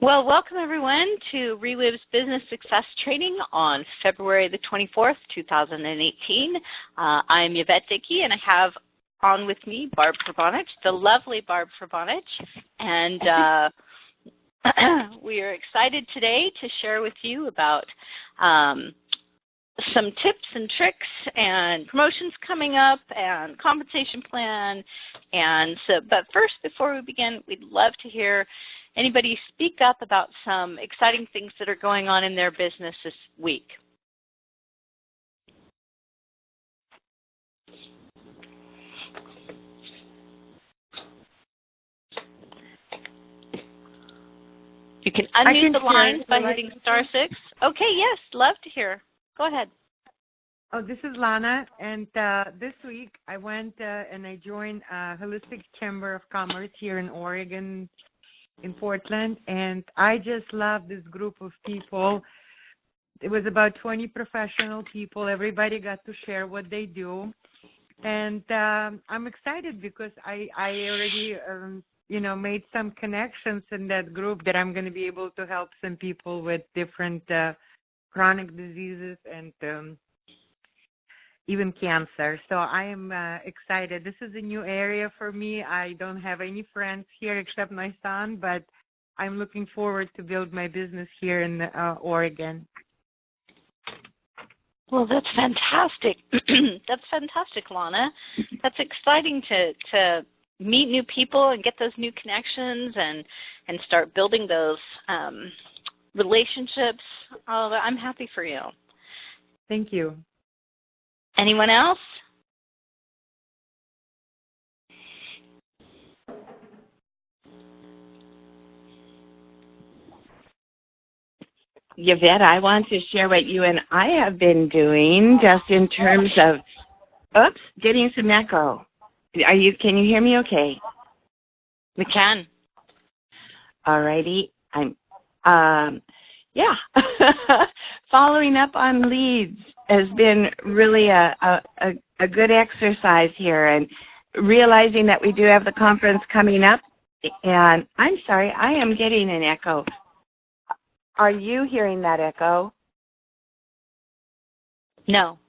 Well, welcome everyone to Reliv's Business Success Training on February the 24th, 2018. I'm Yvette Dickey, and I have on with me Barb Verbonich, the lovely Barb Verbonich, and we are excited today to share with you about some tips and tricks and promotions coming up and compensation plan. But first, before we begin, we'd love to hear anybody speak up about some exciting things that are going on in their business this week. You can unmute the lines by hitting *6. Okay, yes, love to hear. Go ahead. Oh, this is Lana, and this week I went and I joined Holistic Chamber of Commerce here in Oregon, in Portland, and I just love this group of people. It was about 20 professional people. Everybody got to share what they do, and I'm excited because I already made some connections in that group that I'm going to be able to help some people with different chronic diseases and even cancer. So I am excited. This is a new area for me. I don't have any friends here except my son, but I'm looking forward to build my business here in Oregon. Well, that's fantastic. That's fantastic, Lana. That's exciting to meet new people and get those new connections and start building those relationships. Oh, I'm happy for you. Thank you. Anyone else? Yvette, I want to share what you and I have been doing just in terms of, getting some echo. Can you hear me okay? We can. All righty. Following up on leads has been really a good exercise here, and realizing that we do have the conference coming up. And I'm sorry, I am getting an echo. Are you hearing that echo? No.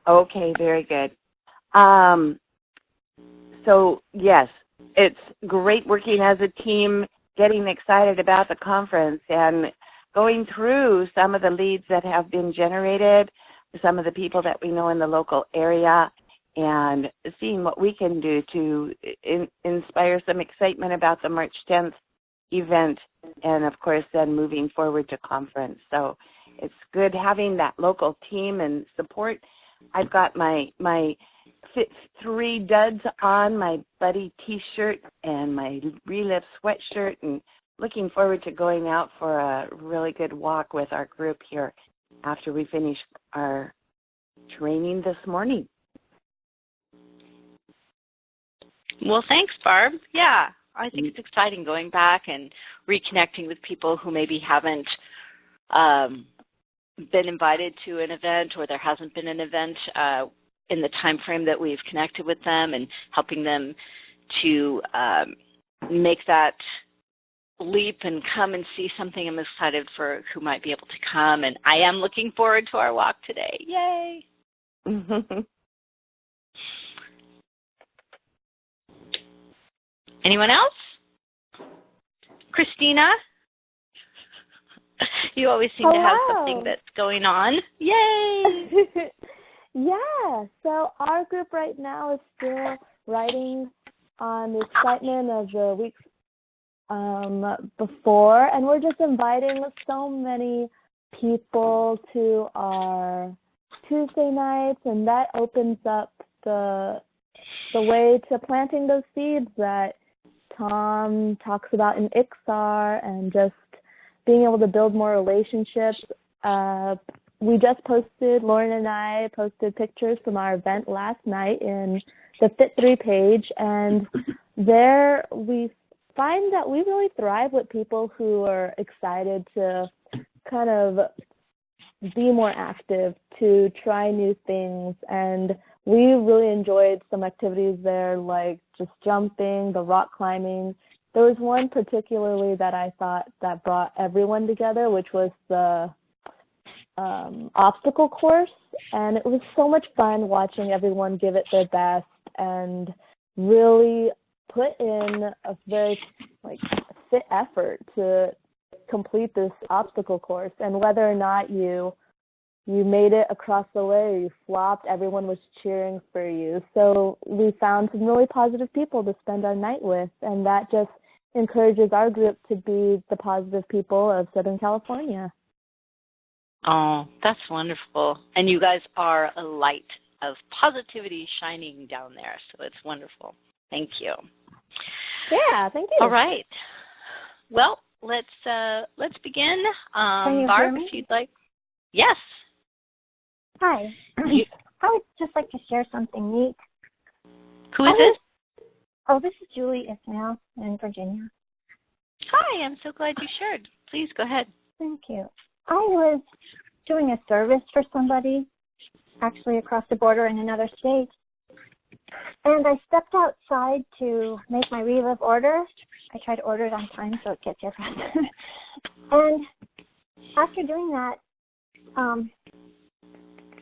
Okay, very good. So, yes, it's great working as a team, getting excited about the conference, and going through some of the leads that have been generated, some of the people that we know in the local area, and seeing what we can do to inspire some excitement about the March 10th event, and, of course, then moving forward to conference. So it's good having that local team and support. I've got my Fit 3 duds on, my Buddy T-shirt and my Relive sweatshirt, and looking forward to going out for a really good walk with our group here after we finish our training this morning. Well, thanks, Barb. Yeah, I think it's exciting going back and reconnecting with people who maybe haven't been invited to an event, or there hasn't been an event in the time frame that we've connected with them, and helping them to make that leap and come and see something. I'm excited for who might be able to come, and I am looking forward to our walk today. Yay! Anyone else? Christina? You always seem to have something that's going on. Yay! Yeah, so our group right now is still riding on the excitement of the weeks before, and we're just inviting so many people to our Tuesday nights, and that opens up the way to planting those seeds that Tom talks about in IXAR, and just being able to build more relationships. We just posted, Lauren and I posted pictures from our event last night in the Fit 3 page, and there we find that we really thrive with people who are excited to kind of be more active, to try new things, and we really enjoyed some activities there, like just jumping, the rock climbing, there was one particularly that I thought that brought everyone together, which was the obstacle course, and it was so much fun watching everyone give it their best and really put in a very fit effort to complete this obstacle course. And whether or not you made it across the way or you flopped, everyone was cheering for you. So we found some really positive people to spend our night with, and that just encourages our group to be the positive people of Southern California. Oh, that's wonderful. And you guys are a light of positivity shining down there, so it's wonderful. Thank you. Yeah, thank you. All right. Well, let's begin. Can you Barb, hear me? if you'd like. Yes. Hi. I would just like to share something neat. Who is this? Oh, this is Julie Ismail in Virginia. Hi, I'm so glad you shared. Please go ahead. Thank you. I was doing a service for somebody, actually across the border in another state, and I stepped outside to make my relive order. I try to order it on time so it gets here faster. And after doing that,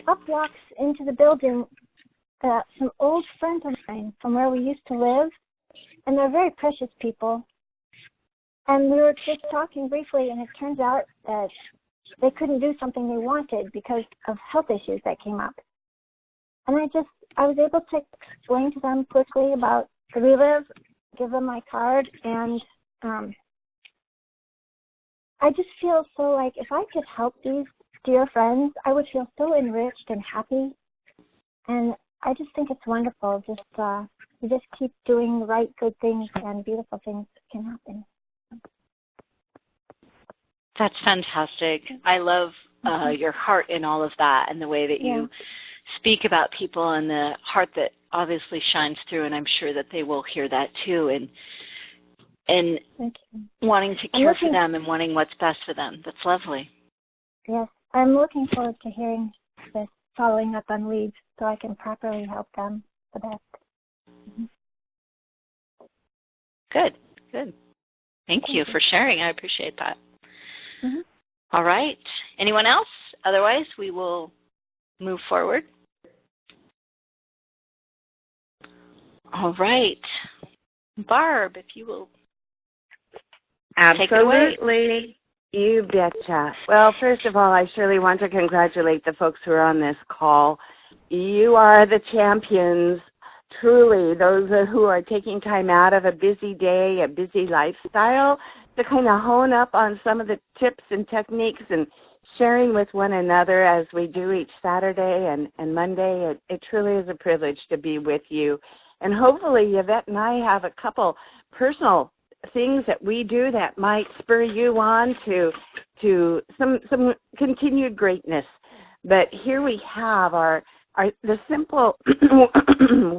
up walks into the building some old friends of mine from where we used to live, and they're very precious people. And we were just talking briefly, and it turns out that they couldn't do something they wanted because of health issues that came up. And I was able to explain to them quickly about the relive, give them my card, and I just feel so like if I could help these dear friends, I would feel so enriched and happy. And I just think it's wonderful. You just keep doing the right, good things, and beautiful things can happen. That's fantastic. I love your heart in all of that and the way that you speak about people and the heart that obviously shines through, and I'm sure that they will hear that too, and wanting to care for them and wanting what's best for them. That's lovely. Yes, I'm looking forward to hearing this, following up on leads so I can properly help them the best. Mm-hmm. Good. Thank you for sharing. I appreciate that. Mm-hmm. All right. Anyone else? Otherwise, we will move forward. All right. Barb, if you will take it away. Absolutely. You betcha. Well, first of all, I surely want to congratulate the folks who are on this call. You are the champions, truly, those who are taking time out of a busy day, a busy lifestyle, to kind of hone up on some of the tips and techniques and sharing with one another as we do each Saturday and Monday. It truly is a privilege to be with you. And hopefully Yvette and I have a couple personal things that we do that might spur you on to some continued greatness. But here we have the simple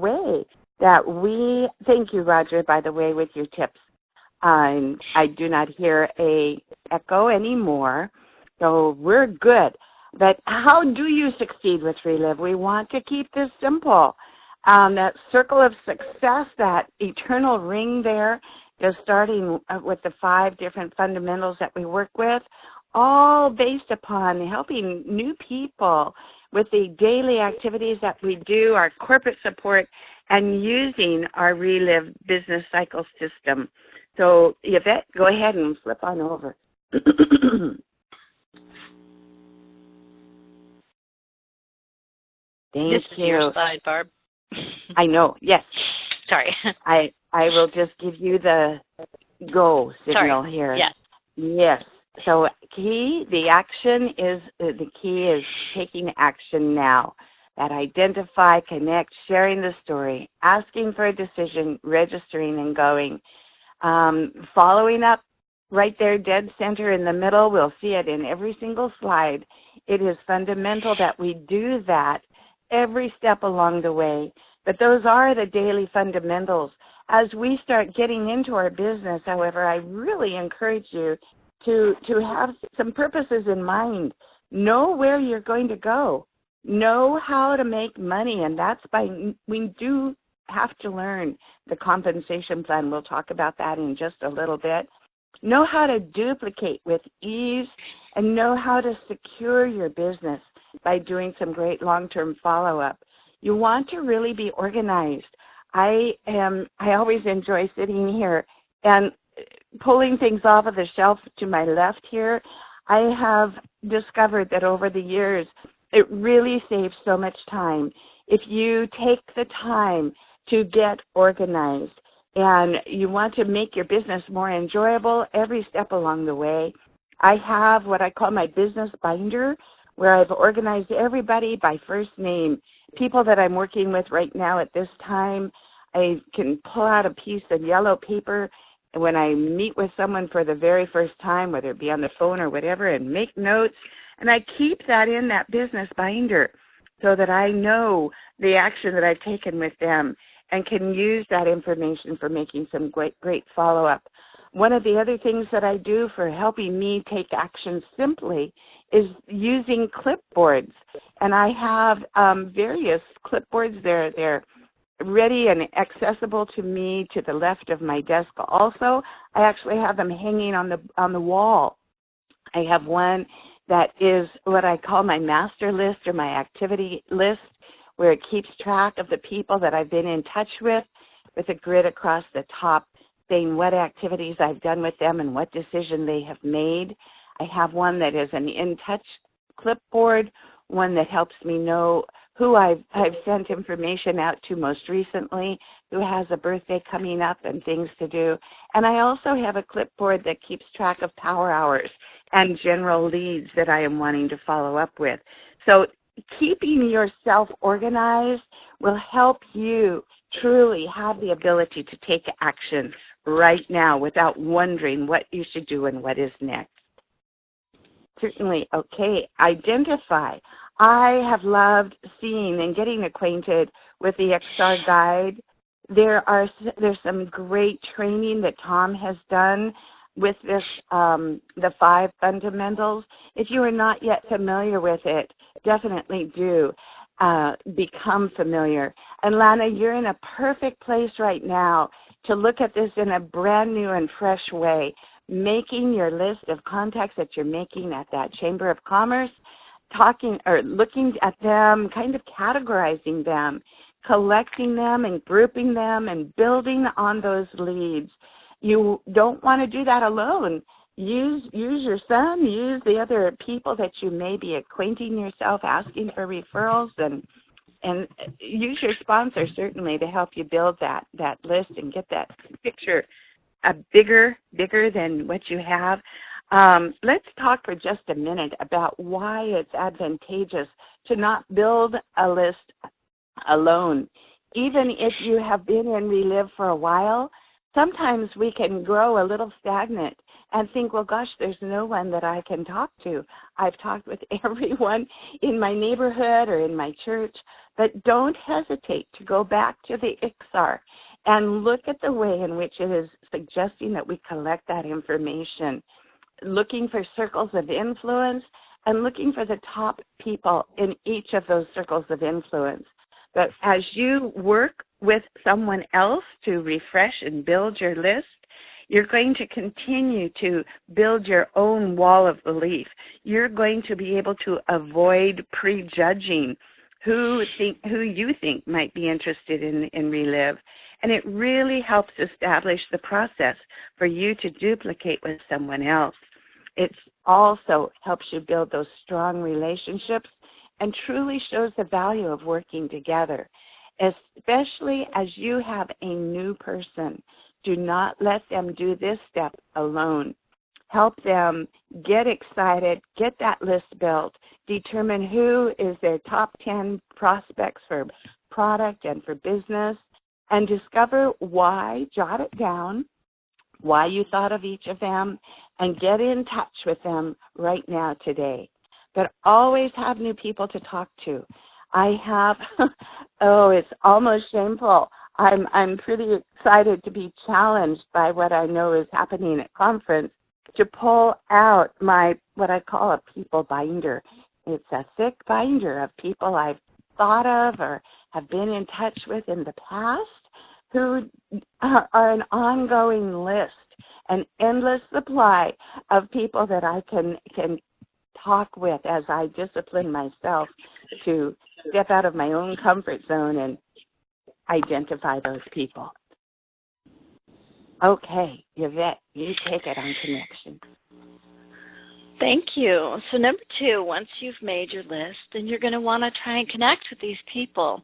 way that we, thank you, Roger, by the way, with your tips. I do not hear a echo anymore, so we're good. But how do you succeed with Relive? We want to keep this simple. That circle of success, that eternal ring there, just starting with the 5 different fundamentals that we work with, all based upon helping new people with the daily activities that we do, our corporate support, and using our Relive business cycle system. So, Yvette, go ahead and flip on over. Thank this you. is your slide, Barb. I know, yes. Sorry. I will just give you the go signal here. Yes. Yes. So the key is taking action now. That identify, connect, sharing the story, asking for a decision, registering and going. Following up right there, dead center in the middle. We'll see it in every single slide. It is fundamental that we do that every step along the way. But those are the daily fundamentals. As we start getting into our business, however, I really encourage you to have some purposes in mind. Know where you're going to go. Know how to make money, and that's by we do have to learn the compensation plan. We'll talk about that in just a little bit. Know how to duplicate with ease and know how to secure your business by doing some great long-term follow-up. You want to really be organized. I always enjoy sitting here and pulling things off of the shelf to my left here. I have discovered that over the years, it really saves so much time. If you take the time to get organized and you want to make your business more enjoyable every step along the way, I have what I call my business binder, where I've organized everybody by first name. People that I'm working with right now at this time, I can pull out a piece of yellow paper when I meet with someone for the very first time, whether it be on the phone or whatever, and make notes. And I keep that in that business binder so that I know the action that I've taken with them and can use that information for making some great follow-up. One of the other things that I do for helping me take action simply is using clipboards. And I have various clipboards. They're ready and accessible to me to the left of my desk. Also, I actually have them hanging on the wall. I have one that is what I call my master list or my activity list, where it keeps track of the people that I've been in touch with a grid across the top saying what activities I've done with them and what decision they have made. I have one that is an in-touch clipboard, one that helps me know who I've sent information out to most recently, who has a birthday coming up and things to do. And I also have a clipboard that keeps track of power hours and general leads that I am wanting to follow up with. So keeping yourself organized will help you truly have the ability to take action right now without wondering what you should do and what is next. Certainly, okay, identify. I have loved seeing and getting acquainted with the XR Guide. There's some great training that Tom has done with this, the 5 fundamentals. If you are not yet familiar with it, definitely do become familiar. And Lana, you're in a perfect place right now to look at this in a brand new and fresh way, making your list of contacts that you're making at that Chamber of Commerce, talking or looking at them, kind of categorizing them, collecting them and grouping them and building on those leads. You don't want to do that alone. Use your son, use the other people that you may be acquainting yourself, asking for referrals, and use your sponsor certainly to help you build that list and get that picture bigger than what you have. Let's talk for just a minute about why it's advantageous to not build a list alone. Even if you have been in Relive for a while, sometimes we can grow a little stagnant and think, well, gosh, there's no one that I can talk to. I've talked with everyone in my neighborhood or in my church, but don't hesitate to go back to the IXAR and look at the way in which it is suggesting that we collect that information, looking for circles of influence and looking for the top people in each of those circles of influence. But as you work with someone else to refresh and build your list, you're going to continue to build your own wall of belief. You're going to be able to avoid prejudging who you think might be interested in Relive. And it really helps establish the process for you to duplicate with someone else. It also helps you build those strong relationships and truly shows the value of working together, especially as you have a new person. Do not let them do this step alone. Help them get excited, get that list built, determine who is their top 10 prospects for product and for business, and discover why, jot it down, why you thought of each of them, and get in touch with them right now today. But always have new people to talk to. I have, it's almost shameful. I'm pretty excited to be challenged by what I know is happening at conference to pull out my, what I call a people binder. It's a thick binder of people I've thought of or have been in touch with in the past, who are an ongoing list, an endless supply of people that I can talk with as I discipline myself to step out of my own comfort zone and identify those people. Okay, Yvette, you take it on connection. Thank you. So number 2, once you've made your list, then you're going to want to try and connect with these people.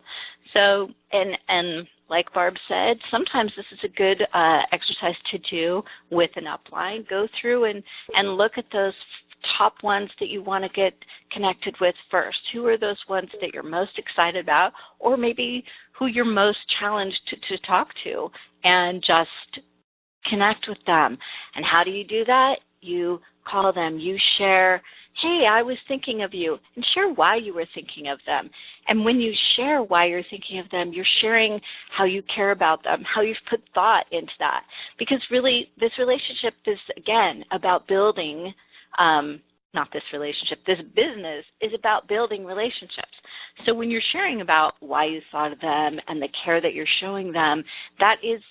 So, and like Barb said, sometimes this is a good exercise to do with an upline. Go through and look at those top ones that you want to get connected with first. Who are those ones that you're most excited about, or maybe who you're most challenged to talk to, and just connect with them. And how do you do that? You call them, you share, hey, I was thinking of you, and share why you were thinking of them. And when you share why you're thinking of them, you're sharing how you care about them, how you've put thought into that. Because really, this relationship is, again, about building, this business is about building relationships. So when you're sharing about why you thought of them and the care that you're showing them, that is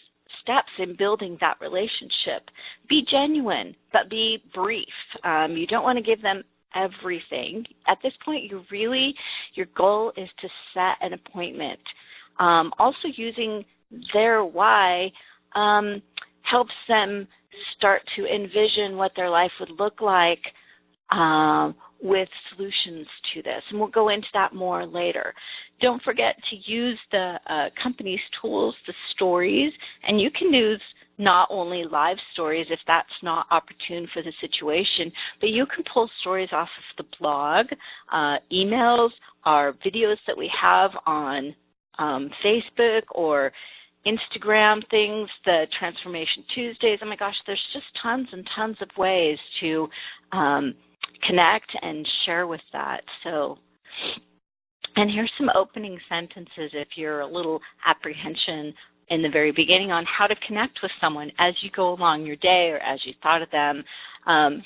steps in building that relationship. Be genuine, but be brief. You don't want to give them everything. At this point, your goal is to set an appointment. Also, using their why helps them start to envision what their life would look like with solutions to this. And we'll go into that more later. Don't forget to use the company's tools, the stories, and you can use not only live stories if that's not opportune for the situation, but you can pull stories off of the blog, emails, or videos that we have on Facebook or Instagram things, the Transformation Tuesdays. Oh my gosh, there's just tons and tons of ways to connect and share with that. So, and here's some opening sentences if you're a little apprehension in the very beginning on how to connect with someone as you go along your day or as you thought of them.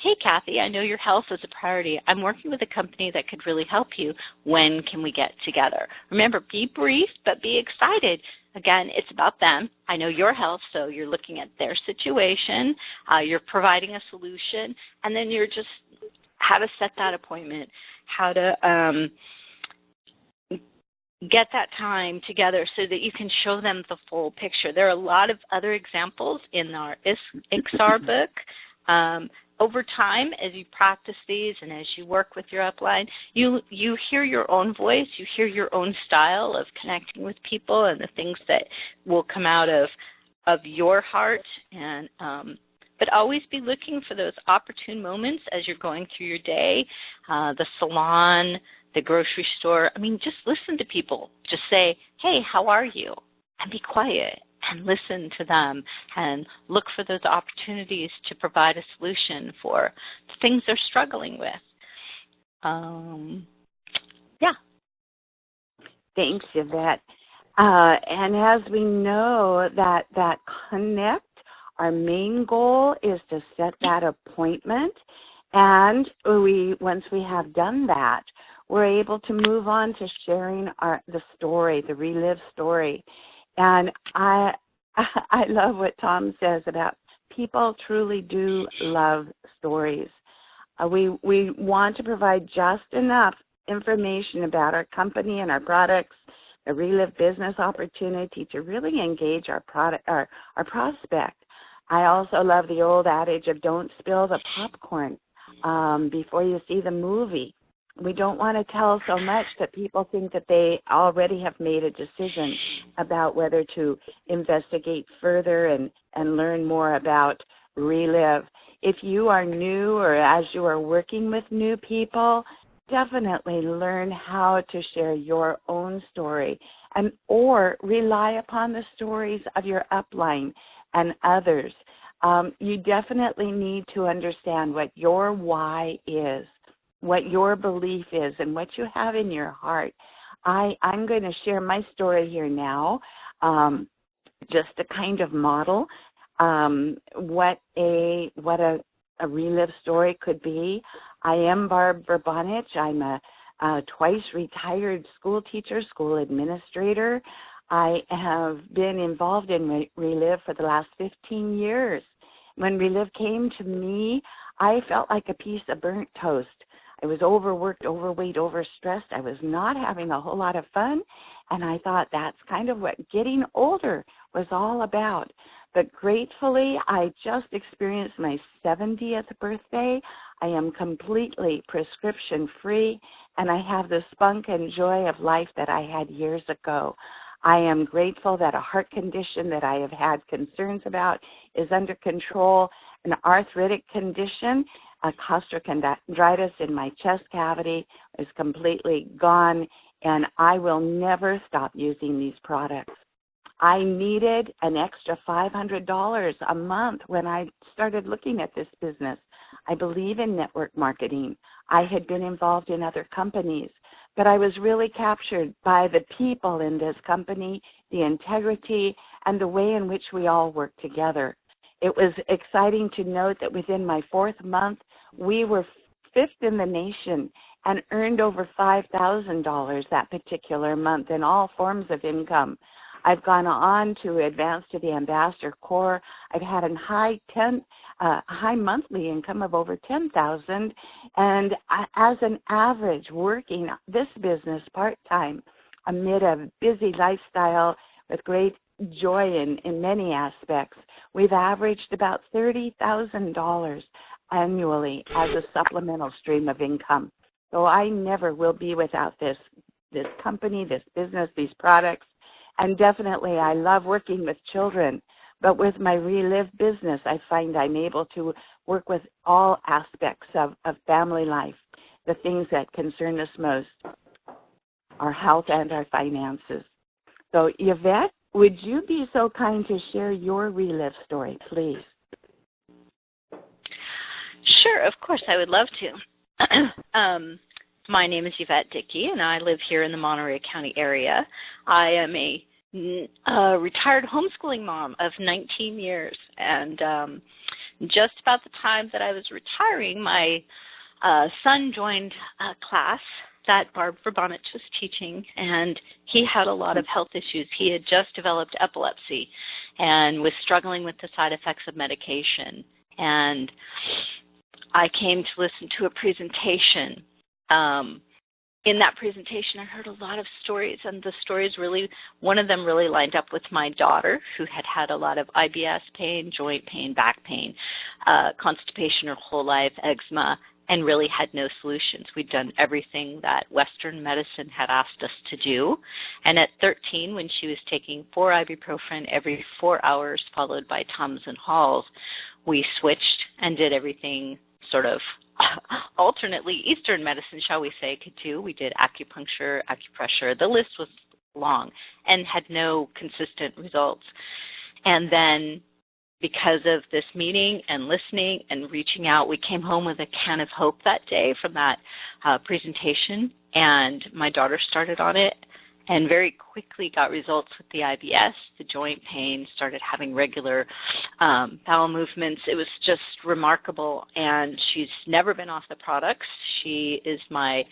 Hey, Kathy, I know your health is a priority. I'm working with a company that could really help you. When can we get together? Remember, be brief, but be excited. Again, it's about them. I know your health, so you're looking at their situation. You're providing a solution, and then you're just how to set that appointment, how to get that time together so that you can show them the full picture. There are a lot of other examples in our IXR book. Over time, as you practice these and as you work with your upline, you hear your own voice, you hear your own style of connecting with people and the things that will come out of your heart. And but always be looking for those opportune moments as you're going through your day, the salon, the grocery store. I mean, just listen to people. Just say, hey, how are you? And be quiet and listen to them and look for those opportunities to provide a solution for the things they're struggling with. Yeah. Thanks, Yvette. And as we know that connect, our main goal is to set that appointment. And once we have done that, we're able to move on to sharing the story, the relive story. And I love what Tom says about people truly do love stories. We want to provide just enough information about our company and our products, the relive business opportunity to really engage our prospect. I also love the old adage of don't spill the popcorn before you see the movie. We don't want to tell so much that people think that they already have made a decision about whether to investigate further and learn more about Relive. If you are new or as you are working with new people, definitely learn how to share your own story or rely upon the stories of your upline and others. You definitely need to understand what your why is, what your belief is, and what you have in your heart. I'm going to share my story here now, just to kind of model what a Relive story could be. I am Barb Verbonich. I'm a twice retired school teacher, school administrator. I have been involved in Relive for the last 15 years. When Relive came to me, I felt like a piece of burnt toast. I was overworked, overweight, overstressed. I was not having a whole lot of fun, and I thought that's kind of what getting older was all about. But gratefully, I just experienced my 70th birthday. I am completely prescription-free, and I have the spunk and joy of life that I had years ago. I am grateful that a heart condition that I have had concerns about is under control. An arthritic condition, a costochondritis in my chest cavity, is completely gone, and I will never stop using these products. I needed an extra $500 a month when I started looking at this business. I believe in network marketing. I had been involved in other companies, but I was really captured by the people in this company, the integrity, and the way in which we all work together. It was exciting to note that within my 4th month, we were 5th in the nation and earned over $5,000 that particular month in all forms of income. I've gone on to advance to the Ambassador Corps. I've had a high monthly income of over $10,000, and as an average, working this business part-time amid a busy lifestyle with great joy in many aspects, we've averaged about $30,000 annually as a supplemental stream of income. So I never will be without this company, this business, these products. And definitely I love working with children, but with my Relive business, I find I'm able to work with all aspects of family life, the things that concern us most, our health and our finances. So Yvette, would you be so kind to share your Relive story, please? Sure, of course, I would love to. My name is Yvette Dickey, and I live here in the Monterey County area. I am a retired homeschooling mom of 19 years, and just about the time that I was retiring, my son joined a class that Barb Verbonich was teaching, and he had a lot of health issues. He had just developed epilepsy and was struggling with the side effects of medication, and I came to listen to a presentation. In that presentation, I heard a lot of stories, and the stories really, one of them really lined up with my daughter, who had had a lot of IBS pain, joint pain, back pain, constipation her whole life, eczema, and really had no solutions. We'd done everything that Western medicine had asked us to do. And at 13, when she was taking 4 ibuprofen every 4 hours, followed by Tums and Halls, we switched and did everything sort of alternately Eastern medicine, shall we say, could do. We did acupuncture, acupressure. The list was long and had no consistent results. And then because of this meeting and listening and reaching out, we came home with a can of hope that day from that presentation, and my daughter started on it and very quickly got results with the IBS, the joint pain, started having regular bowel movements. It was just remarkable, and she's never been off the products. She is my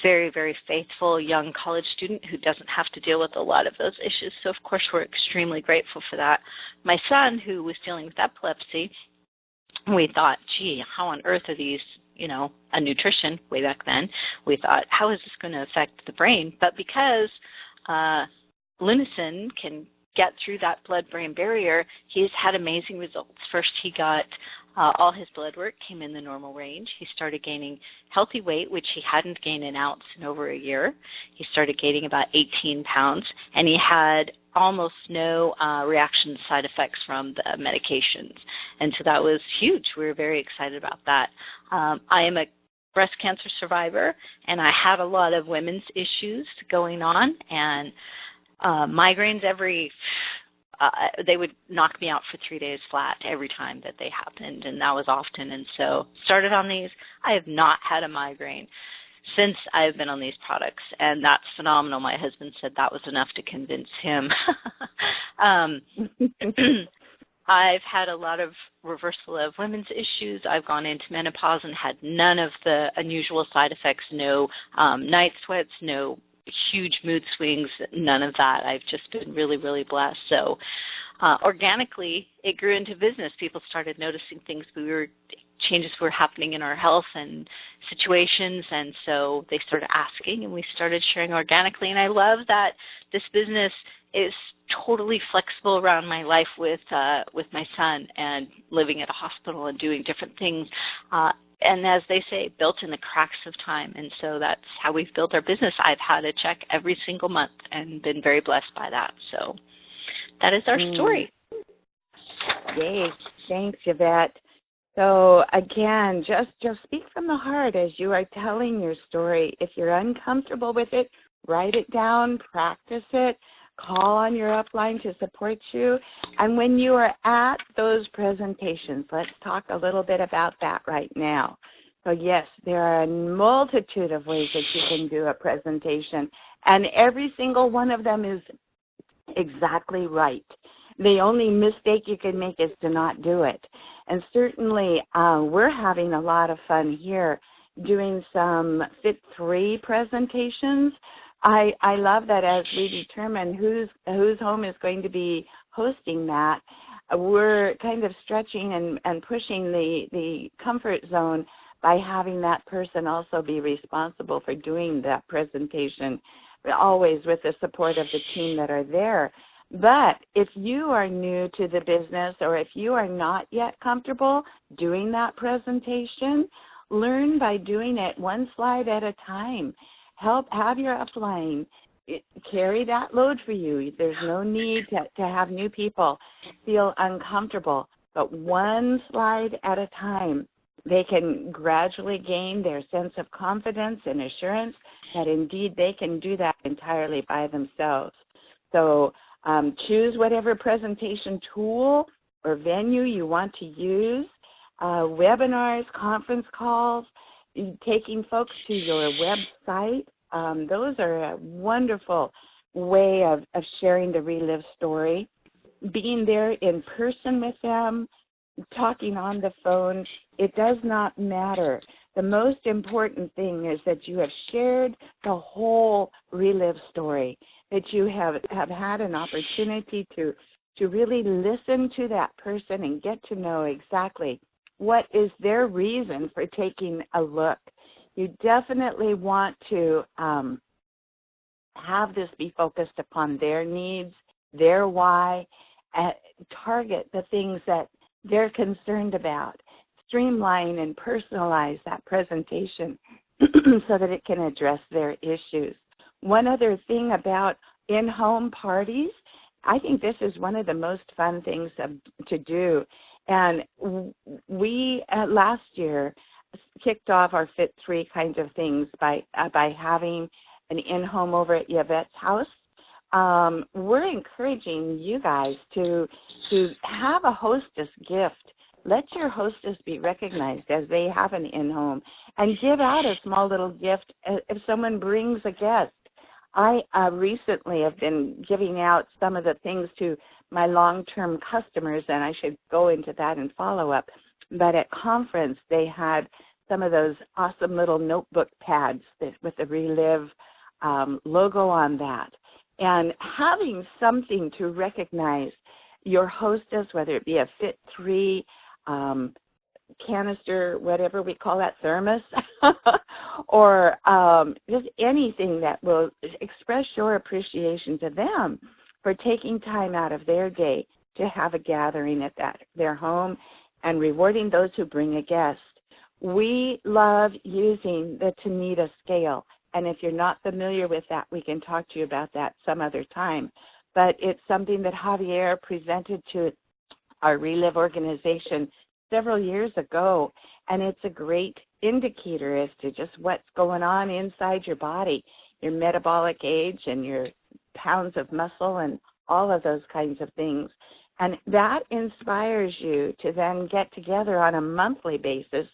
very, very faithful young college student who doesn't have to deal with a lot of those issues, so of course we're extremely grateful for that. My son, who was dealing with epilepsy, we thought, gee, how on earth are these, a nutrition way back then. We thought, how is this going to affect the brain? But because Lunison can get through that blood-brain barrier, he's had amazing results. First, he got all his blood work came in the normal range. He started gaining healthy weight, which he hadn't gained an ounce in over a year. He started gaining about 18 pounds, and he had almost no reaction side effects from the medications. And so that was huge. We were very excited about that. I am a breast cancer survivor, and I had a lot of women's issues going on, and migraines they would knock me out for 3 days flat every time that they happened, and that was often. And so started on these. I have not had a migraine since I've been on these products, and that's phenomenal. My husband said that was enough to convince him. I've had a lot of reversal of women's issues. I've gone into menopause and had none of the unusual side effects, no night sweats, no huge mood swings, none of that. I've just been really, really blessed. So organically, it grew into business. People started noticing things changes were happening in our health and situations, and so they started asking, and we started sharing organically. And I love that this business is totally flexible around my life with my son and living at a hospital and doing different things. And as they say, built in the cracks of time. And so that's how we've built our business. I've had a check every single month and been very blessed by that. So that is our story. Yay. Thanks, Yvette. So again, just speak from the heart as you are telling your story. If you're uncomfortable with it, write it down, practice it, call on your upline to support you. And when you are at those presentations, let's talk a little bit about that right now. So yes, there are a multitude of ways that you can do a presentation, and every single one of them is exactly right. The only mistake you can make is to not do it. And certainly we're having a lot of fun here doing some Fit 3 presentations. I love that as we determine whose home is going to be hosting that, we're kind of stretching and pushing the comfort zone by having that person also be responsible for doing that presentation, always with the support of the team that are there. But if you are new to the business, or if you are not yet comfortable doing that presentation, learn by doing it one slide at a time. Have your upline carry that load for you. There's no need to have new people feel uncomfortable, but one slide at a time, they can gradually gain their sense of confidence and assurance that indeed they can do that entirely by themselves. So choose whatever presentation tool or venue you want to use, webinars, conference calls, taking folks to your website. Those are a wonderful way of sharing the Relive story. Being there in person with them, talking on the phone, it does not matter. The most important thing is that you have shared the whole Relive story, that you have had an opportunity to really listen to that person and get to know exactly what is their reason for taking a look. You definitely want to have this be focused upon their needs, their why, target the things that they're concerned about, streamline and personalize that presentation so that it can address their issues. One other thing about in-home parties, I think this is one of the most fun things to do. And we, last year, kicked off our Fit 3 kinds of things by having an in-home over at Yvette's house. We're encouraging you guys to have a hostess gift. Let your hostess be recognized as they have an in-home, and give out a small little gift if someone brings a guest. I recently have been giving out some of the things to my long-term customers, and I should go into that in follow-up. But at conference, they had some of those awesome little notebook pads with the Relive logo on that. And having something to recognize your hostess, whether it be a Fit 3 canister, whatever we call that, thermos, or just anything that will express your appreciation to them for taking time out of their day to have a gathering at their home and rewarding those who bring a guest. We love using the Tanita scale, and if you're not familiar with that, we can talk to you about that some other time. But it's something that Javier presented to our Relive organization several years ago, and it's a great indicator as to just what's going on inside your body, your metabolic age and your pounds of muscle and all of those kinds of things. And that inspires you to then get together on a monthly basis,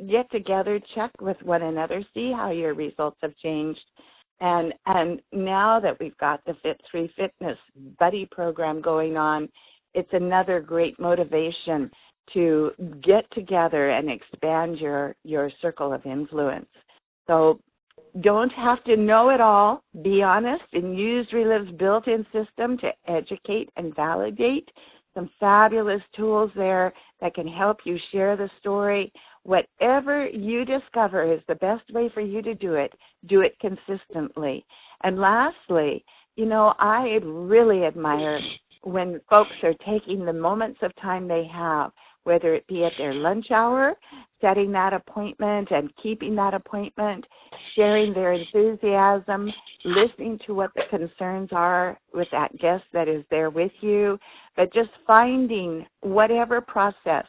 get together, check with one another, see how your results have changed. And now that we've got the Fit 3 Fitness Buddy program going on, it's another great motivation to get together and expand your circle of influence. So don't have to know it all. Be honest and use Reliv's built-in system to educate and validate. Some fabulous tools there that can help you share the story. Whatever you discover is the best way for you to do it consistently. And lastly, you know, I really admire when folks are taking the moments of time they have, whether it be at their lunch hour, setting that appointment and keeping that appointment, sharing their enthusiasm, listening to what the concerns are with that guest that is there with you, but just finding whatever process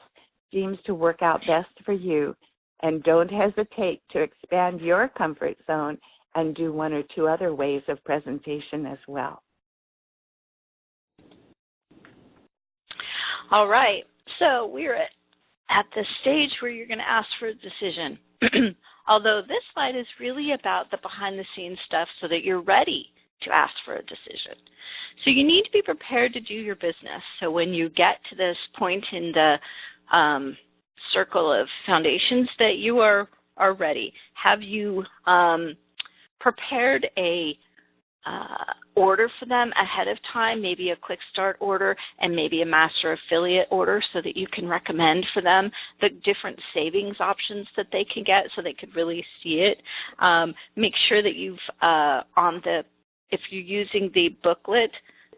seems to work out best for you. And don't hesitate to expand your comfort zone and do one or two other ways of presentation as well. All right. So we're at the stage where you're going to ask for a decision. Although this slide is really about the behind-the-scenes stuff so that you're ready to ask for a decision. So you need to be prepared to do your business. So when you get to this point in the circle of foundations that you are ready, have you prepared a order for them ahead of time, maybe a quick start order and maybe a master affiliate order so that you can recommend for them the different savings options that they can get so they could really see it. Make sure that you've if you're using the booklet,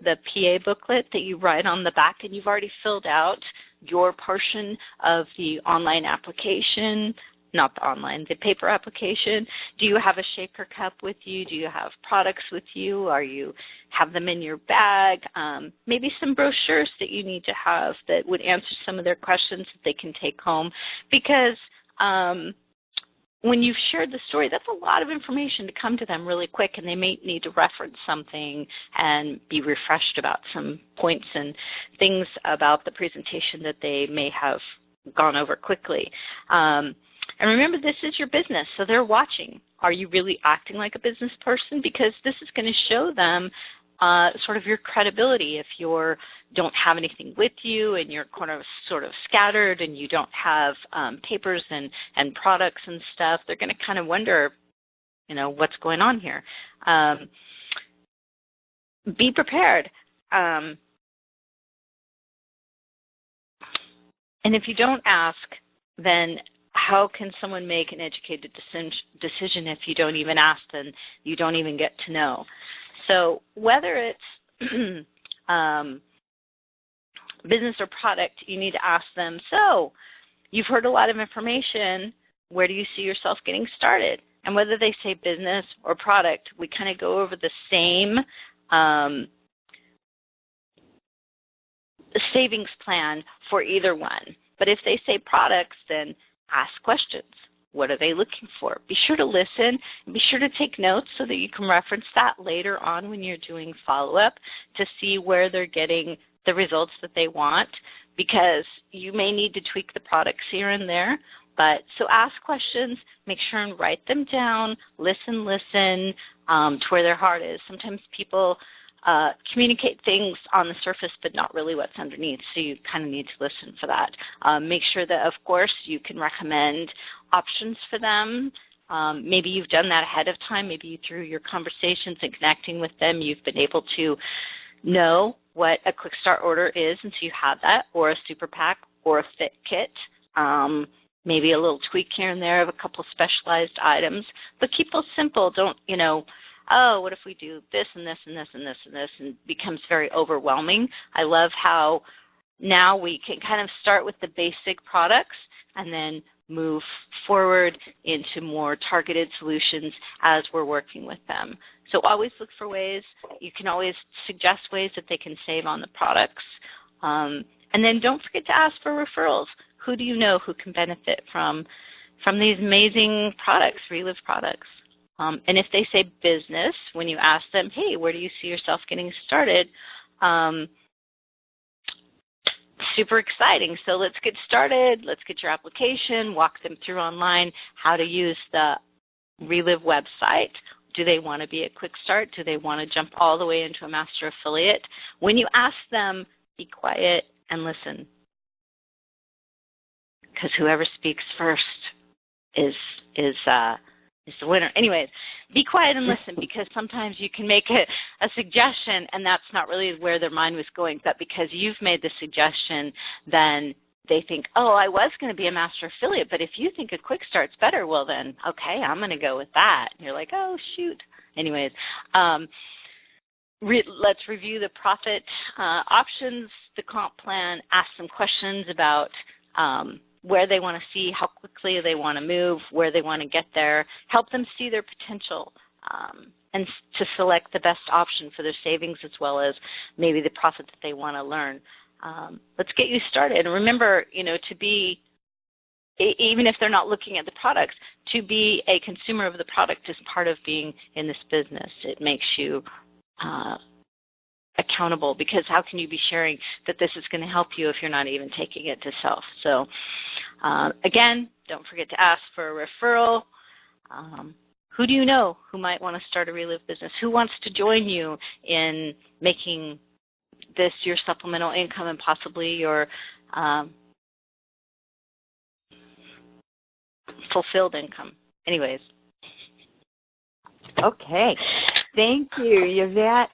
the PA booklet, that you write on the back and you've already filled out your portion of the online application, not the online, the paper application. Do you have a shaker cup with you? Do you have products with you? Have them in your bag? Maybe some brochures that you need to have that would answer some of their questions that they can take home. Because when you've shared the story, that's a lot of information to come to them really quick, and they may need to reference something and be refreshed about some points and things about the presentation that they may have gone over quickly. And remember, this is your business, so they're watching. Are you really acting like a business person? Because this is going to show them sort of your credibility. If you don't have anything with you and you're sort of scattered and you don't have papers and products and stuff, they're going to kind of wonder, you know, what's going on here. Be prepared. And if you don't ask, then how can someone make an educated decision if you don't even ask them, you don't even get to know? So whether it's business or product, you need to ask them, so you've heard a lot of information, where do you see yourself getting started? And whether they say business or product, we kind of go over the same savings plan for either one. But if they say products, then ask questions. What are they looking for? Be sure to listen and be sure to take notes so that you can reference that later on when you're doing follow-up to see where they're getting the results that they want, because you may need to tweak the products here and there. But so ask questions, make sure and write them down, listen to where their heart is. Sometimes people communicate things on the surface but not really what's underneath, so you kind of need to listen for that. Make sure that, of course, you can recommend options for them. Maybe you've done that ahead of time. Maybe through your conversations and connecting with them, you've been able to know what a quick start order is, and so you have that, or a super pack, or a fit kit. Maybe a little tweak here and there of a couple specialized items, but keep those simple. Don't, oh, what if we do this and this and this and this and this, and it becomes very overwhelming. I love how now we can kind of start with the basic products and then move forward into more targeted solutions as we're working with them. So always look for ways. You can always suggest ways that they can save on the products. And then don't forget to ask for referrals. Who do you know who can benefit from these amazing products, Reliv products? And if they say business, when you ask them, hey, where do you see yourself getting started? Super exciting. So let's get started. Let's get your application, walk them through online how to use the Reliv website. Do they want to be a quick start? Do they want to jump all the way into a master affiliate? When you ask them be quiet and listen. Because whoever speaks first is the winner. Anyways, be quiet and listen, because sometimes you can make a suggestion and that's not really where their mind was going. But because you've made the suggestion, then they think, oh, I was going to be a master affiliate, but if you think a quick start's better, well then, okay, I'm going to go with that. And you're like, oh, shoot. Anyways, let's review the profit options, the comp plan, ask some questions about where they want to see, how quickly they want to move, where they want to get there, help them see their potential, and to select the best option for their savings as well as maybe the profit that they want to learn. Let's get you started. And remember, to be, even if they're not looking at the products, to be a consumer of the product is part of being in this business. It makes you accountable, because how can you be sharing that this is going to help you if you're not even taking it to self? So again, don't forget to ask for a referral. Who do you know who might want to start a Relive business? Who wants to join you in making this your supplemental income and possibly your fulfilled income? Anyways. Okay. Thank you, Yvette.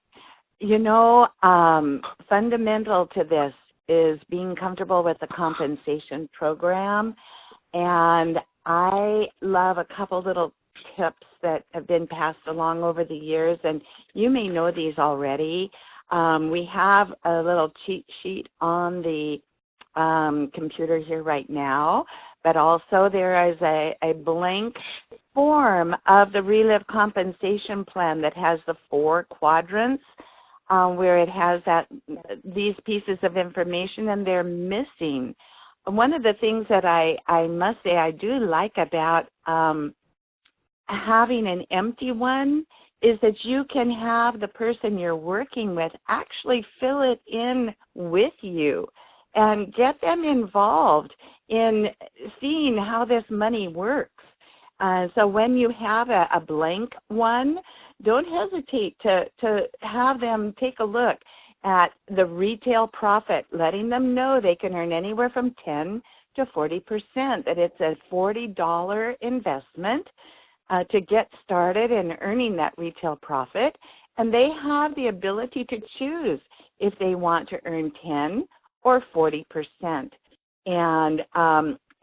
Fundamental to this is being comfortable with the compensation program. And I love a couple little tips that have been passed along over the years, and you may know these already. We have a little cheat sheet on the computer here right now, but also there is a blank form of the Relive compensation plan that has the 4 quadrants where it has these pieces of information, and they're missing. One of the things that I must say I do like about having an empty one is that you can have the person you're working with actually fill it in with you and get them involved in seeing how this money works. So when you have a blank one, don't hesitate to have them take a look at the retail profit, letting them know they can earn anywhere from 10 to 40%, that it's a $40 investment to get started in earning that retail profit, and they have the ability to choose if they want to earn 10 or 40%. And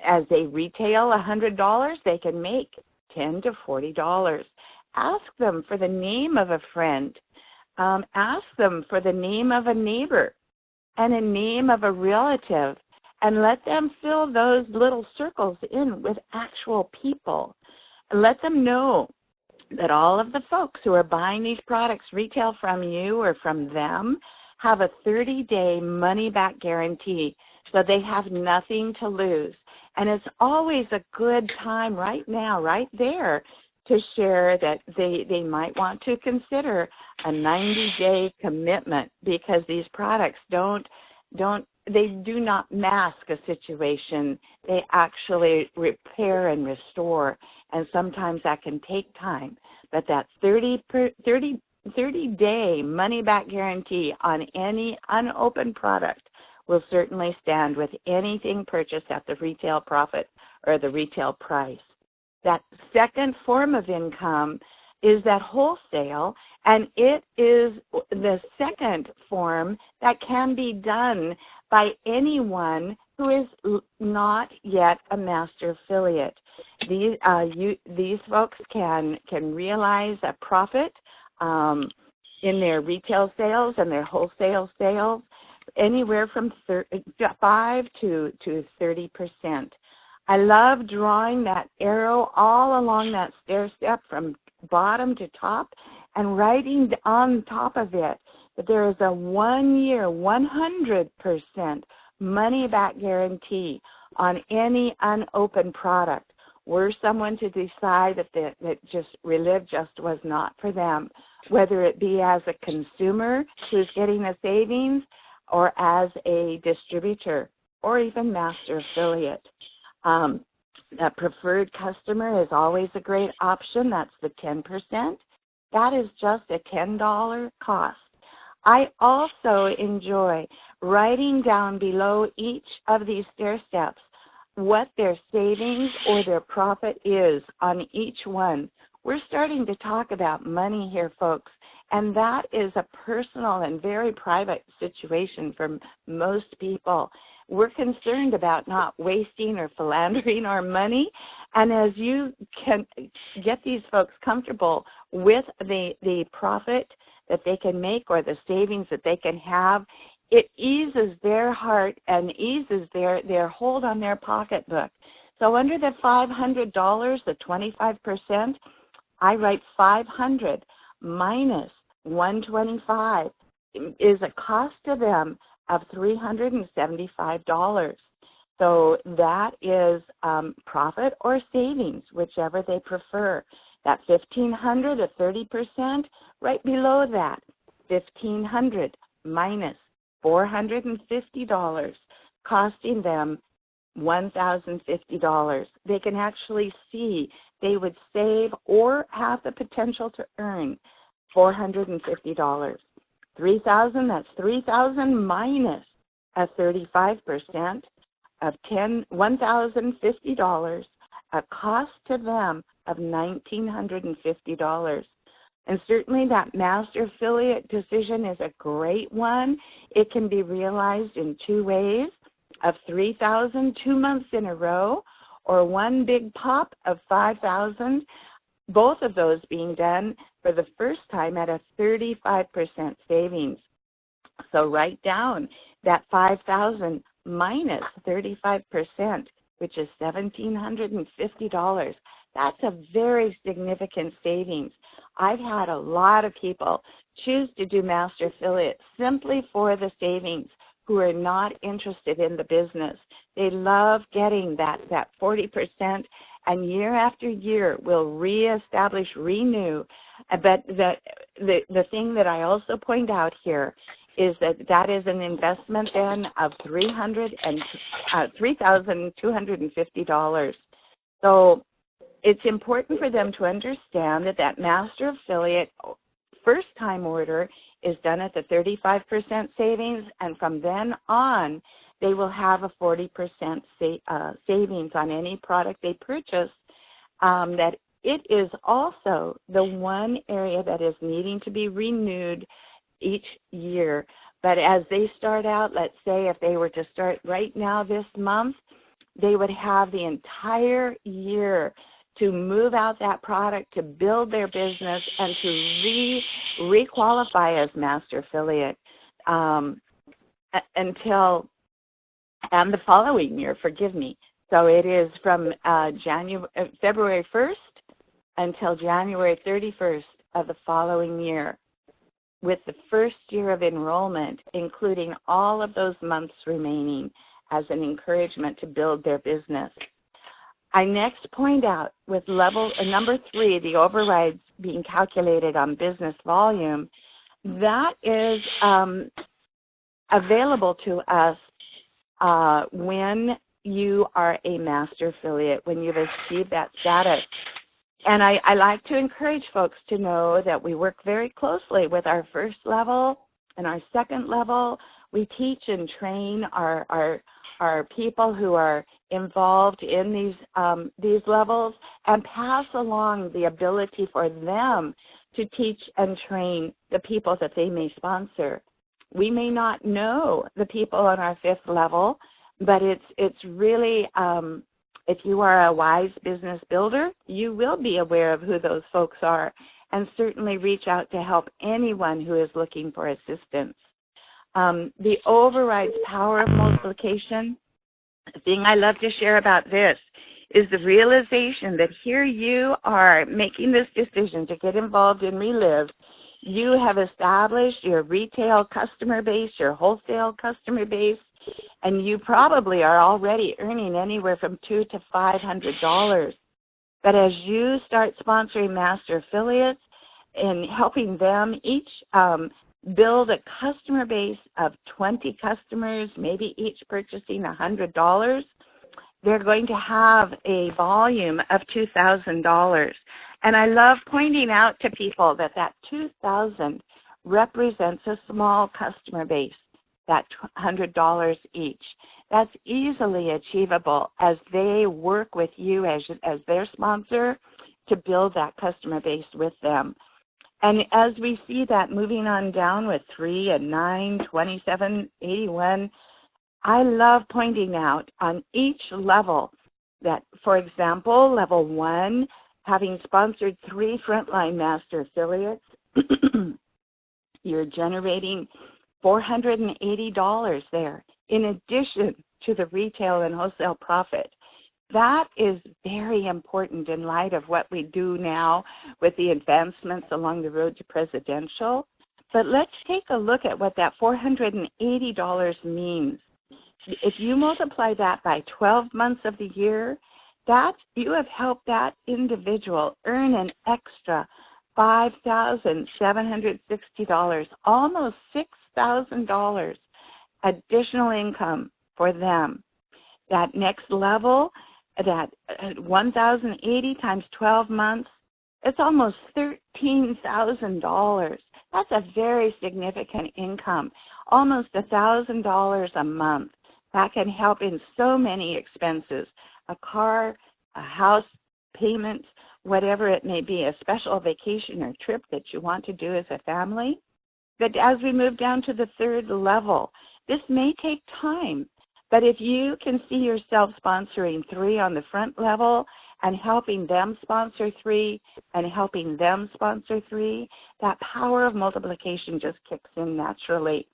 as they retail $100, they can make $10 to $40. Ask them for the name of a friend. Ask them for the name of a neighbor and a name of a relative, and let them fill those little circles in with actual people. Let them know that all of the folks who are buying these products retail from you or from them have a 30-day money-back guarantee, so they have nothing to lose. And it's always a good time right now, right there, to share that they might want to consider a 90-day commitment, because these products they do not mask a situation. They actually repair and restore, and sometimes that can take time. But that 30-day money-back guarantee on any unopened product will certainly stand with anything purchased at the retail profit or the retail price. That second form of income is that wholesale, and it is the second form that can be done by anyone who is not yet a master affiliate. These folks can realize a profit in their retail sales and their wholesale sales anywhere from 5 to 30%. I love drawing that arrow all along that stair step from bottom to top and writing on top of it that there is a 1 year, 100% money-back guarantee on any unopened product. Were someone to decide that just Relive just was not for them, whether it be as a consumer who's getting a savings or as a distributor or even master affiliate. A preferred customer is always a great option. That's the 10%. That is just a $10 cost. I also enjoy writing down below each of these stair steps what their savings or their profit is on each one. We're starting to talk about money here, folks, and that is a personal and very private situation for most people. We're concerned about not wasting or philandering our money, and as you can get these folks comfortable with the profit that they can make or the savings that they can have, it eases their heart and eases their hold on their pocketbook. So under the $500, the 25%, I write 500 minus 125 is a cost to them of $375. So that is profit or savings, whichever they prefer. That $1,500 at 30%, right below that, $1,500 minus $450, costing them $1,050. They can actually see they would save or have the potential to earn $450. $3,000, that's $3,000 minus a 35% of $1,050, a cost to them of $1,950. And certainly that master affiliate decision is a great one. It can be realized in two ways, of $3,000 2 months in a row, or one big pop of $5,000, both of those being done for the first time at a 35% savings. So write down that $5,000 minus 35%, which is $1,750. That's a very significant savings. I've had a lot of people choose to do master affiliate simply for the savings who are not interested in the business. They love getting that 40%, and year after year will reestablish, renew. But the thing that I also point out here is that is an investment then of $3,250. So it's important for them to understand that master affiliate first-time order is done at the 35% savings, and from then on, they will have a 40% savings on any product they purchase. That it is also the one area that is needing to be renewed each year. But as they start out, let's say if they were to start right now this month, they would have the entire year to move out that product, to build their business, and to re-qualify as master affiliate until the following year, forgive me. So it is from February 1st until January 31st of the following year, with the first year of enrollment, including all of those months remaining as an encouragement to build their business. I next point out with number 3, the overrides being calculated on business volume, that is available to us when you are a master affiliate, when you've achieved that status. And I like to encourage folks to know that we work very closely with our first level and our second level. We teach and train our people who are involved in these levels, and pass along the ability for them to teach and train the people that they may sponsor. We may not know the people on our 5th level, but it's really, if you are a wise business builder, you will be aware of who those folks are, and certainly reach out to help anyone who is looking for assistance. The override's power of multiplication. The thing I love to share about this is the realization that here you are making this decision to get involved in Relive. You have established your retail customer base, your wholesale customer base, and you probably are already earning anywhere from $200 to $500. But as you start sponsoring master affiliates and helping them each build a customer base of 20 customers, maybe each purchasing $100, they're going to have a volume of $2,000. And I love pointing out to people that $2,000 represents a small customer base. that $100 each. That's easily achievable as they work with you as their sponsor to build that customer base with them. And as we see that moving on down with 3 and 9, 27, 81, I love pointing out on each level that, for example, level 1, having sponsored 3 Frontline Master Affiliates, you're generating $480 there, in addition to the retail and wholesale profit. That is very important in light of what we do now with the advancements along the road to presidential. But let's take a look at what that $480 means. If you multiply that by 12 months of the year, that you have helped that individual earn an extra $5,760, almost $6,000 additional income for them. That next level, that 1,080 times 12 months, it's almost $13,000. That's a very significant income, almost $1,000 a month. That can help in so many expenses, a car, a house payment, whatever it may be, a special vacation or trip that you want to do as a family. But as we move down to the third level, this may take time, but if you can see yourself sponsoring 3 on the front level and helping them sponsor 3 and helping them sponsor 3, that power of multiplication just kicks in naturally.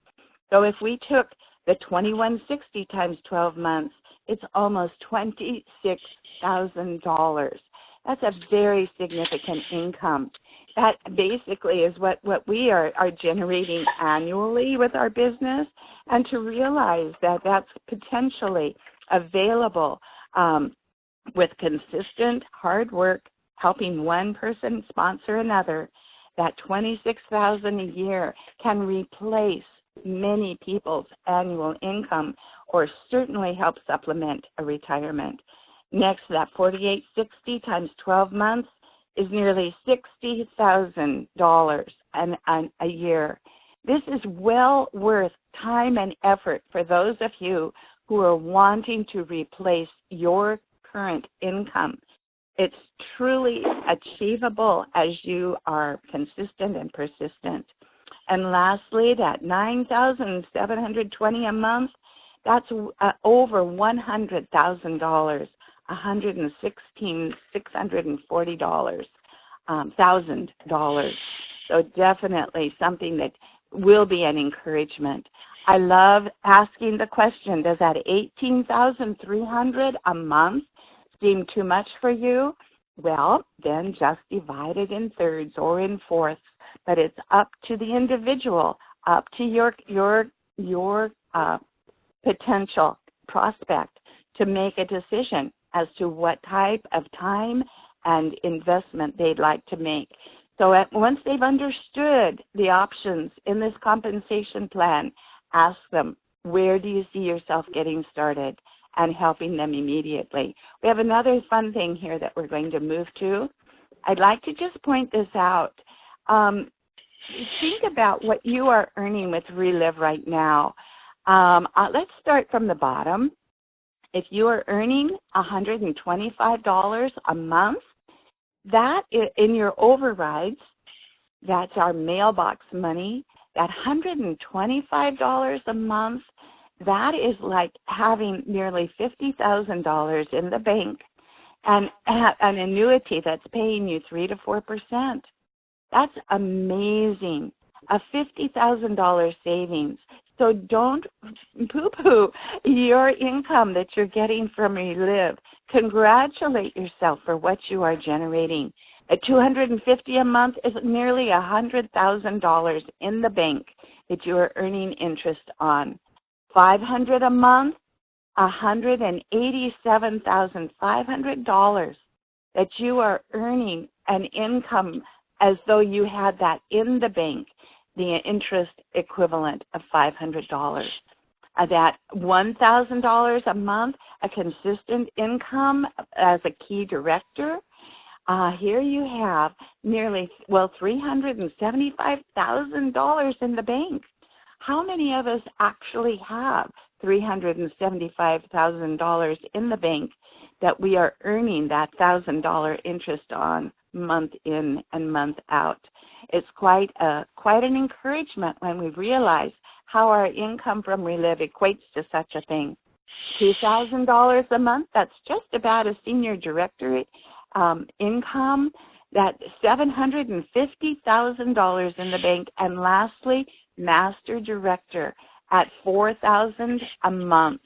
So if we took the $2,160 times 12 months, it's almost $26,000. That's a very significant income. That basically is what we are generating annually with our business, and to realize that that's potentially available with consistent hard work, helping one person sponsor another, that $26,000 a year can replace many people's annual income or certainly help supplement a retirement. Next, that $4,860 times 12 months is nearly $60,000 a year. This is well worth time and effort for those of you who are wanting to replace your current income. It's truly achievable as you are consistent and persistent. And lastly, that $9,720 a month, that's over $100,000. $116,640,000. So definitely something that will be an encouragement. I love asking the question, does that $18,300 a month seem too much for you? Well, then just divide it in thirds or in fourths. But it's up to the individual, up to your potential prospect to make a decision as to what type of time and investment they'd like to make. So once they've understood the options in this compensation plan, ask them, where do you see yourself getting started, and helping them immediately. We have another fun thing here that we're going to move to. I'd like to just point this out. Think about what you are earning with Relive right now. Let's start from the bottom. If you are earning $125 a month, that in your overrides, that's our mailbox money, that $125 a month, that is like having nearly $50,000 in the bank and an annuity that's paying you 3 to 4%. That's amazing, a $50,000 savings. So don't poo-poo your income that you're getting from Relive. Congratulate yourself for what you are generating. At $250 a month is nearly $100,000 in the bank that you are earning interest on. $500 a month, $187,500 that you are earning an income as though you had that in the bank, the interest equivalent of $500. That $1,000 a month, a consistent income as a key director. Here you have nearly, $375,000 in the bank. How many of us actually have $375,000 in the bank that we are earning that $1,000 interest on month in and month out? It's quite an encouragement when we realize how our income from Relive equates to such a thing. $2,000 a month, that's just about a senior director income. That $750,000 in the bank. And lastly, master director at $4,000 a month,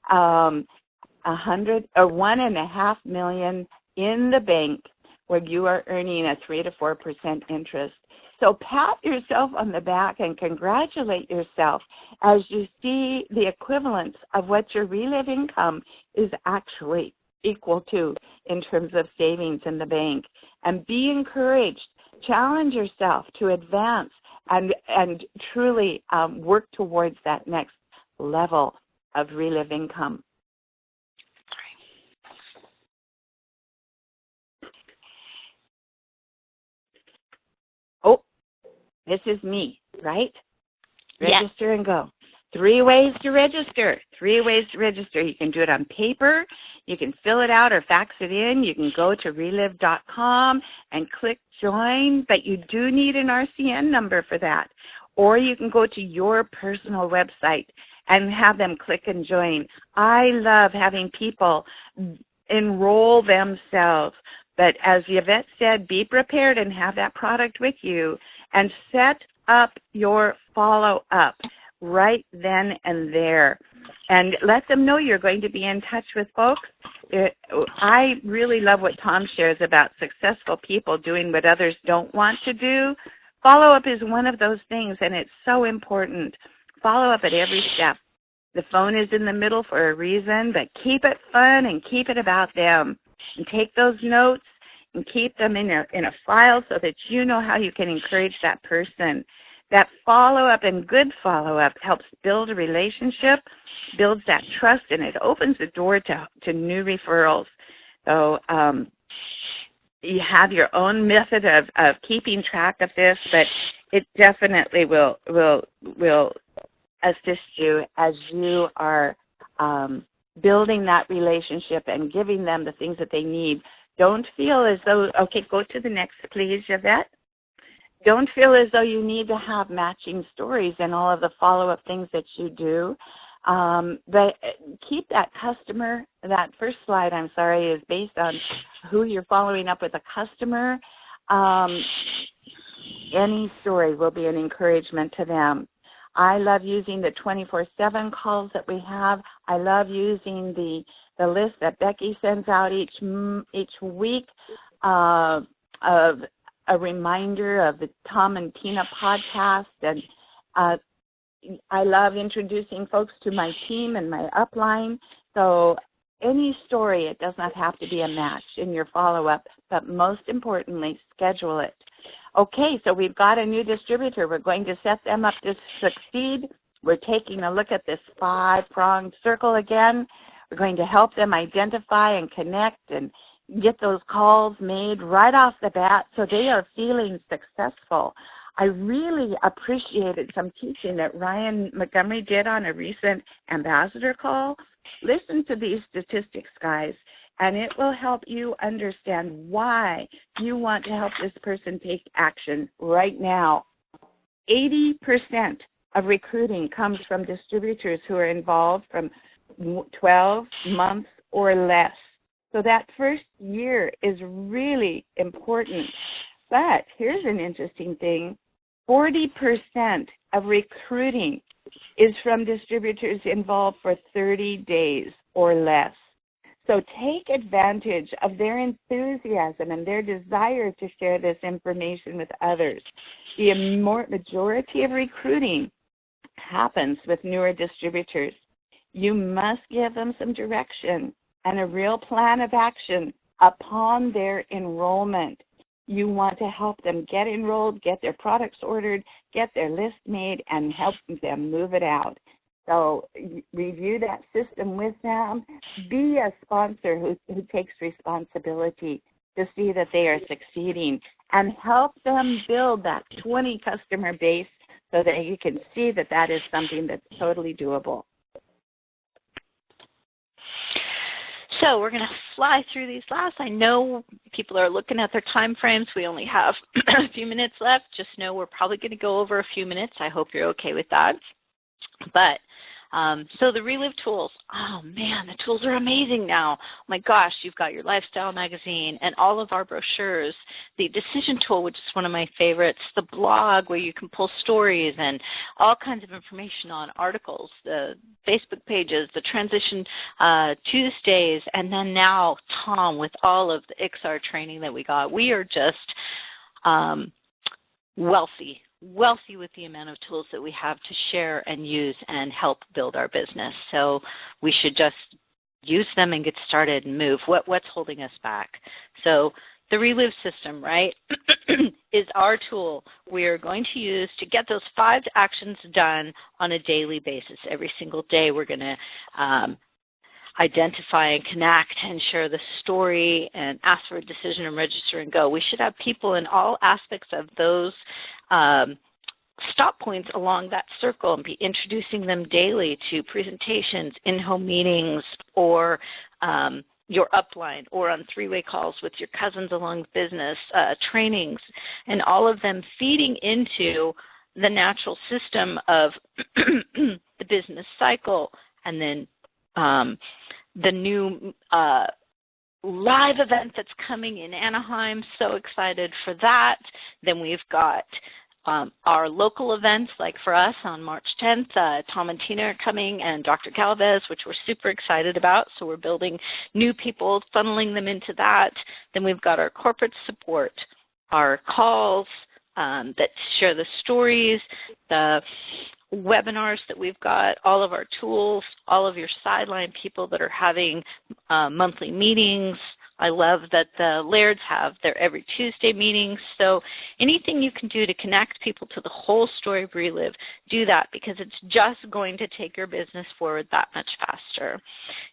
$1.5 million in the bank, where you are earning a 3 to 4% interest. So pat yourself on the back and congratulate yourself as you see the equivalence of what your Relive income is actually equal to in terms of savings in the bank. And be encouraged. Challenge yourself to advance and truly work towards that next level of Relive income. Oh, this is me, right? Register and go. 3 ways to register. 3 ways to register. You can do it on paper. You can fill it out or fax it in. You can go to relive.com and click join, but you do need an RCN number for that. Or you can go to your personal website and have them click and join. I love having people enroll themselves. But as Yvette said, be prepared and have that product with you and set up your follow-up right then and there. And let them know you're going to be in touch with folks. I really love what Tom shares about successful people doing what others don't want to do. Follow-up is one of those things, and it's so important. Follow up at every step. The phone is in the middle for a reason, but keep it fun and keep it about them. And take those notes and keep them in a file so that you know how you can encourage that person. That follow-up and good follow-up helps build a relationship, builds that trust, and it opens the door to new referrals. So you have your own method of keeping track of this, but it definitely will assist you as you are building that relationship and giving them the things that they need. Don't feel as though, okay, go to the next, please, Yvette. Don't feel as though you need to have matching stories and all of the follow-up things that you do. But keep that customer, that first slide, I'm sorry, is based on who you're following up with a customer. Any story will be an encouragement to them. I love using the 24/7 calls that we have. I love using the list that Becky sends out each week of a reminder of the Tom and Tina podcast. And I love introducing folks to my team and my upline. So any story, it does not have to be a match in your follow-up, but most importantly, schedule it. Okay, so we've got a new distributor. We're going to set them up to succeed. We're taking a look at this 5-pronged circle again. We're going to help them identify and connect and get those calls made right off the bat so they are feeling successful. I really appreciated some teaching that Ryan Montgomery did on a recent ambassador call. Listen to these statistics, guys, and it will help you understand why you want to help this person take action right now. 80% of recruiting comes from distributors who are involved from 12 months or less. So that first year is really important. But here's an interesting thing. 40% of recruiting is from distributors involved for 30 days or less. So take advantage of their enthusiasm and their desire to share this information with others. The majority of recruiting happens with newer distributors. You must give them some direction and a real plan of action upon their enrollment. You want to help them get enrolled, get their products ordered, get their list made, and help them move it out. So review that system with them. Be a sponsor who takes responsibility to see that they are succeeding, and help them build that 20 customer base so that you can see that that is something that's totally doable. So we're going to fly through these last. I know people are looking at their time frames. We only have a few minutes left. Just know we're probably going to go over a few minutes. I hope you're okay with that. But so the Relive tools, oh man, the tools are amazing now. Oh my gosh, you've got your lifestyle magazine and all of our brochures, the decision tool, which is one of my favorites, the blog where you can pull stories and all kinds of information on articles, the Facebook pages, the Transition Tuesdays, and then now Tom with all of the XR training that we got. We are just wealthy with the amount of tools that we have to share and use and help build our business. So we should just use them and get started and move. What's holding us back? So the Relive system, right, is our tool we are going to use to get those 5 actions done on a daily basis. Every single day we're going to identify and connect and share the story and ask for a decision and register and go. We should have people in all aspects of those stop points along that circle and be introducing them daily to presentations, in-home meetings, or your upline, or on 3-way calls with your cousins along business, trainings, and all of them feeding into the natural system of the business cycle, and then the new live event that's coming in Anaheim. So excited for that. Then we've got our local events, like for us on March 10th, Tom and Tina are coming, and Dr. Galvez, which we're super excited about. So we're building new people, funneling them into that. Then we've got our corporate support, our calls that share the stories, the webinars that we've got, all of our tools, all of your sideline people that are having monthly meetings. I love that the Lairds have their every Tuesday meetings. So anything you can do to connect people to the whole story of Relive, do that, because it's just going to take your business forward that much faster.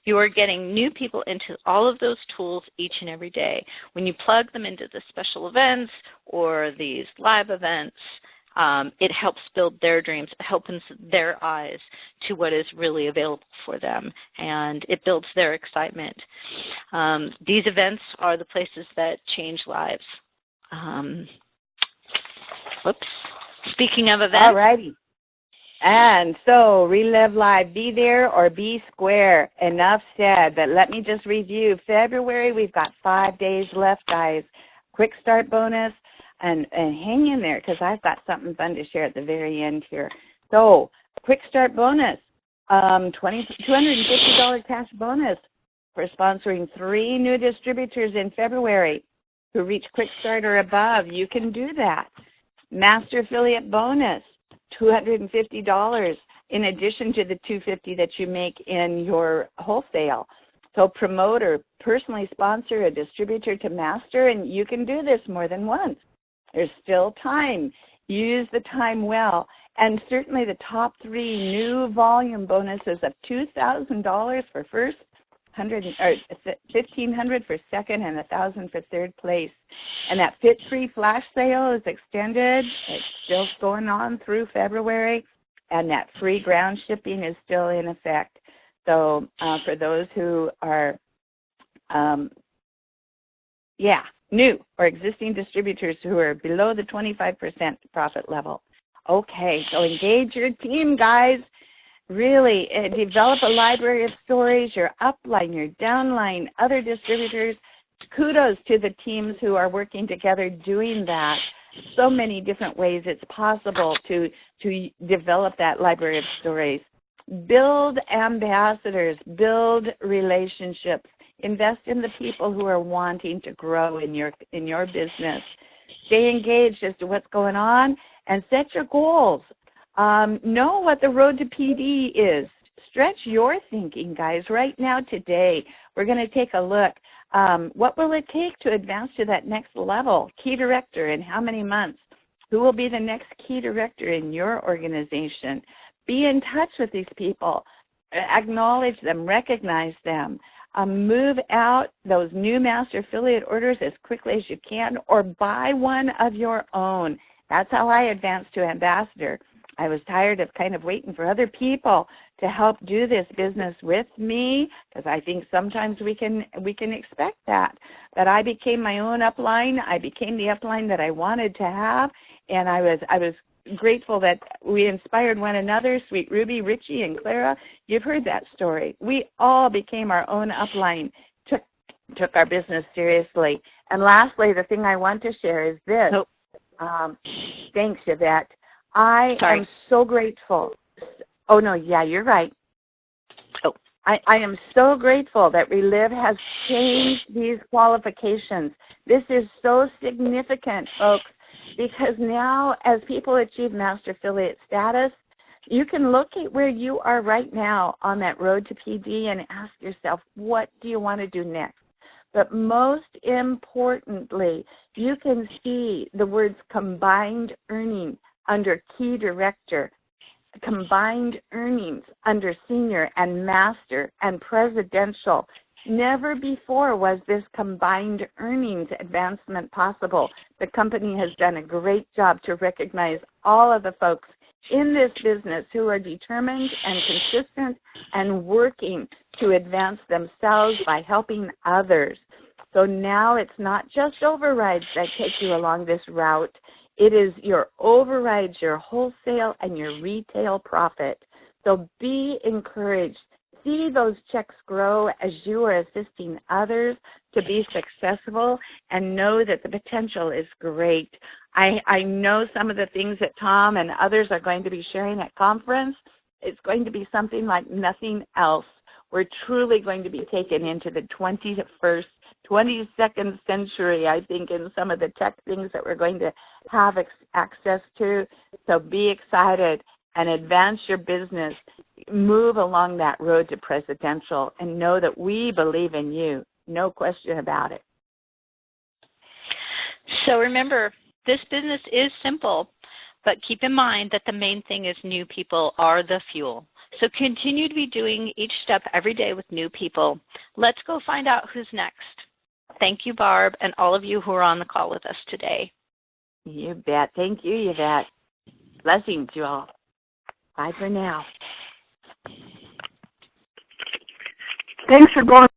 You are getting new people into all of those tools each and every day. When you plug them into the special events or these live events, it helps build their dreams. It opens their eyes to what is really available for them, and it builds their excitement. These events are the places that change lives. Speaking of events. All righty. And so, Relive Live, be there or be square. Enough said, but let me just review. February, we've got 5 days left, guys. Quick start bonus. And hang in there, because I've got something fun to share at the very end here. So, quick start bonus, $250 cash bonus for sponsoring 3 new distributors in February who reach quick start or above. You can do that. Master affiliate bonus, $250 in addition to the $250 that you make in your wholesale. So promote or personally sponsor a distributor to master, and you can do this more than once. There's still time. Use the time well. And certainly the top 3 new volume bonuses of $2,000 for first, $1,500 for second, and $1,000 for third place. And that Fit Free flash sale is extended. It's still going on through February. And that free ground shipping is still in effect. So for those who are, new or existing distributors who are below the 25% profit level. Okay, so engage your team, guys. Really develop a library of stories, your upline, your downline, other distributors. Kudos to the teams who are working together doing that. So many different ways it's possible to develop that library of stories. Build ambassadors, build relationships. Invest in the people who are wanting to grow in your business. Stay engaged as to what's going on and set your goals. Know what the road to PD is. Stretch your thinking, guys. Right now, today, we're going to take a look. What will it take to advance to that next level? Key director in how many months? Who will be the next key director in your organization? Be in touch with these people. Acknowledge them. Recognize them. Move out those new master affiliate orders as quickly as you can, or buy one of your own. That's how I advance to ambassador. I was tired of kind of waiting for other people to help do this business with me, because I think sometimes we can expect that. But I became my own upline. I became the upline that I wanted to have, and I was grateful that we inspired one another. Sweet Ruby, Richie, and Clara, you've heard that story. We all became our own upline, took our business seriously. And lastly, the thing I want to share is this. Thanks, Yvette. I am so grateful. Oh, no, yeah, you're right. I am so grateful that Relive has changed these qualifications. This is so significant, folks, because now as people achieve master affiliate status, you can look at where you are right now on that road to PD and ask yourself, what do you want to do next? But most importantly, you can see the words combined earning under key director, combined earnings under senior and master and presidential. Never before was this combined earnings advancement possible. The company has done a great job to recognize all of the folks in this business who are determined and consistent and working to advance themselves by helping others. So now it's not just overrides that take you along this route. It is your overrides, your wholesale, and your retail profit. So be encouraged. See those checks grow as you are assisting others to be successful, and know that the potential is great. I know some of the things that Tom and others are going to be sharing at conference. It's going to be something like nothing else. We're truly going to be taken into the 22nd century, I think, in some of the tech things that we're going to have access to. So be excited and advance your business. Move along that road to presidential, and know that we believe in you. No question about it. So remember, this business is simple, but keep in mind that the main thing is new people are the fuel. So continue to be doing each step every day with new people. Let's go find out who's next. Thank you, Barb, and all of you who are on the call with us today. You bet. Thank you, Yvette. Blessings, you all. Bye for now. Thanks for going.